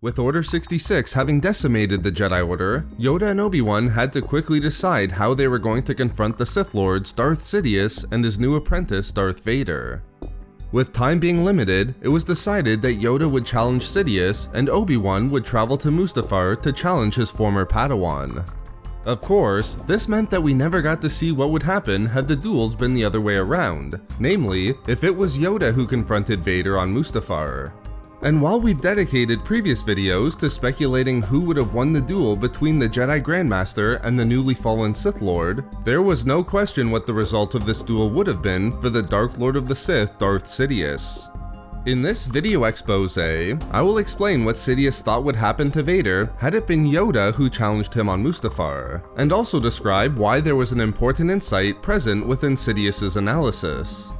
With Order 66 having decimated the Jedi Order, Yoda and Obi-Wan had to quickly decide how they were going to confront the Sith Lords Darth Sidious and his new apprentice Darth Vader. With time being limited, it was decided that Yoda would challenge Sidious and Obi-Wan would travel to Mustafar to challenge his former Padawan. Of course, this meant that we never got to see what would happen had the duels been the other way around, namely, if it was Yoda who confronted Vader on Mustafar. And while we've dedicated previous videos to speculating who would have won the duel between the Jedi Grandmaster and the newly fallen Sith Lord, there was no question what the result of this duel would have been for the Dark Lord of the Sith, Darth Sidious. In this video expose, I will explain what Sidious thought would happen to Vader had it been Yoda who challenged him on Mustafar, and also describe why there was an important insight present within Sidious's analysis.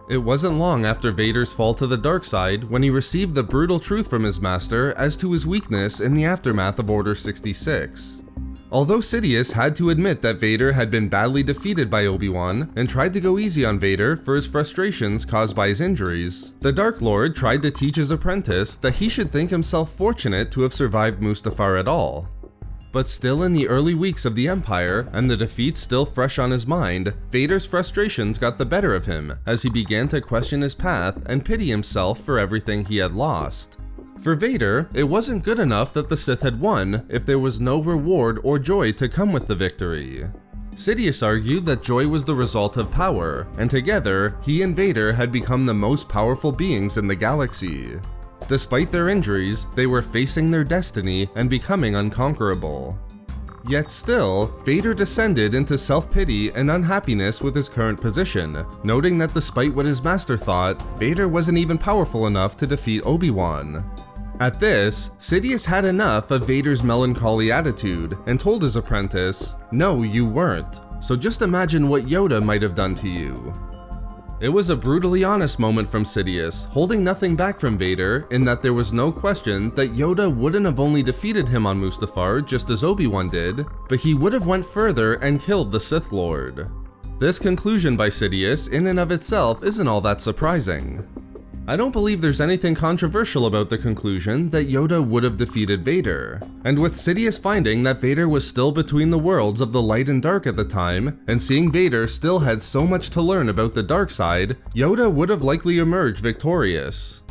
It wasn't long after Vader's fall to the dark side when he received the brutal truth from his master as to his weakness in the aftermath of Order 66. Although Sidious had to admit that Vader had been badly defeated by Obi-Wan and tried to go easy on Vader for his frustrations caused by his injuries, the Dark Lord tried to teach his apprentice that he should think himself fortunate to have survived Mustafar at all. But still in the early weeks of the Empire, and the defeat still fresh on his mind, Vader's frustrations got the better of him as he began to question his path and pity himself for everything he had lost. For Vader, it wasn't good enough that the Sith had won if there was no reward or joy to come with the victory. Sidious argued that joy was the result of power, and together, he and Vader had become the most powerful beings in the galaxy. Despite their injuries, they were facing their destiny and becoming unconquerable. Yet still, Vader descended into self-pity and unhappiness with his current position, noting that despite what his master thought, Vader wasn't even powerful enough to defeat Obi-Wan. At this, Sidious had enough of Vader's melancholy attitude and told his apprentice, "No, you weren't, so just imagine what Yoda might have done to you." It was a brutally honest moment from Sidious, holding nothing back from Vader in that there was no question that Yoda wouldn't have only defeated him on Mustafar just as Obi-Wan did, but he would have went further and killed the Sith Lord. This conclusion by Sidious in and of itself isn't all that surprising. I don't believe there's anything controversial about the conclusion that Yoda would have defeated Vader, and with Sidious finding that Vader was still between the worlds of the light and dark at the time, and seeing Vader still had so much to learn about the dark side, Yoda would have likely emerged victorious.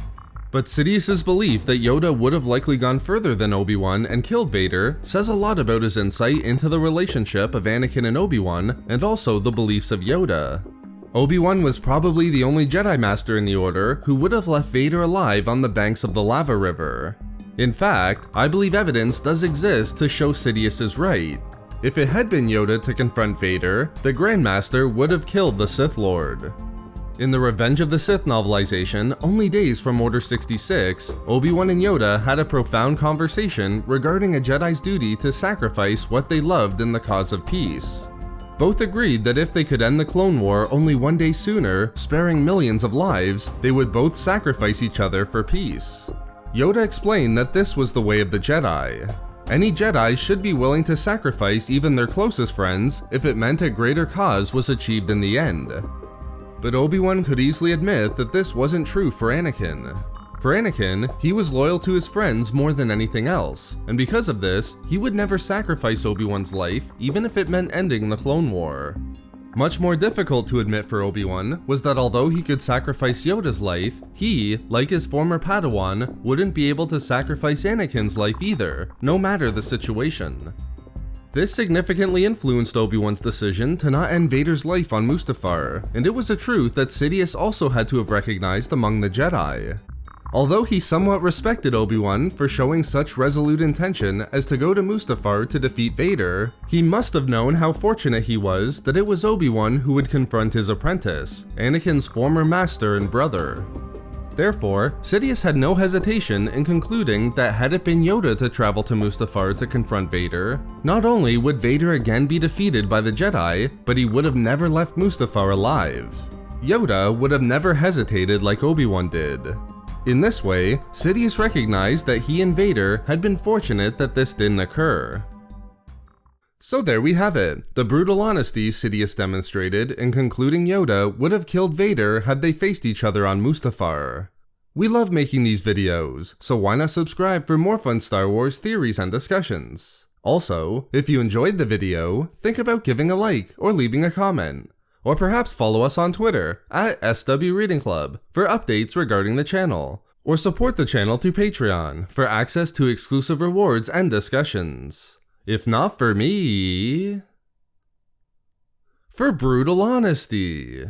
But Sidious's belief that Yoda would have likely gone further than Obi-Wan and killed Vader says a lot about his insight into the relationship of Anakin and Obi-Wan, and also the beliefs of Yoda. Obi-Wan was probably the only Jedi Master in the Order who would have left Vader alive on the banks of the lava river. In fact, I believe evidence does exist to show Sidious is right. If it had been Yoda to confront Vader, the Grandmaster would have killed the Sith Lord. In the Revenge of the Sith novelization, only days from Order 66, Obi-Wan and Yoda had a profound conversation regarding a Jedi's duty to sacrifice what they loved in the cause of peace. Both agreed that if they could end the Clone War only one day sooner, sparing millions of lives, they would both sacrifice each other for peace. Yoda explained that this was the way of the Jedi. Any Jedi should be willing to sacrifice even their closest friends if it meant a greater cause was achieved in the end. But Obi-Wan could easily admit that this wasn't true for Anakin. For Anakin, he was loyal to his friends more than anything else, and because of this, he would never sacrifice Obi-Wan's life even if it meant ending the Clone War. Much more difficult to admit for Obi-Wan was that although he could sacrifice Yoda's life, he, like his former Padawan, wouldn't be able to sacrifice Anakin's life either, no matter the situation. This significantly influenced Obi-Wan's decision to not end Vader's life on Mustafar, and it was a truth that Sidious also had to have recognized among the Jedi. Although he somewhat respected Obi-Wan for showing such resolute intention as to go to Mustafar to defeat Vader, he must have known how fortunate he was that it was Obi-Wan who would confront his apprentice, Anakin's former master and brother. Therefore, Sidious had no hesitation in concluding that had it been Yoda to travel to Mustafar to confront Vader, not only would Vader again be defeated by the Jedi, but he would have never left Mustafar alive. Yoda would have never hesitated like Obi-Wan did. In this way, Sidious recognized that he and Vader had been fortunate that this didn't occur. So there we have it, the brutal honesty Sidious demonstrated in concluding Yoda would have killed Vader had they faced each other on Mustafar. We love making these videos, so why not subscribe for more fun Star Wars theories and discussions? Also, if you enjoyed the video, think about giving a like or leaving a comment. Or perhaps follow us on Twitter at SW Reading Club for updates regarding the channel. Or support the channel through Patreon for access to exclusive rewards and discussions. If not for me... for brutal honesty.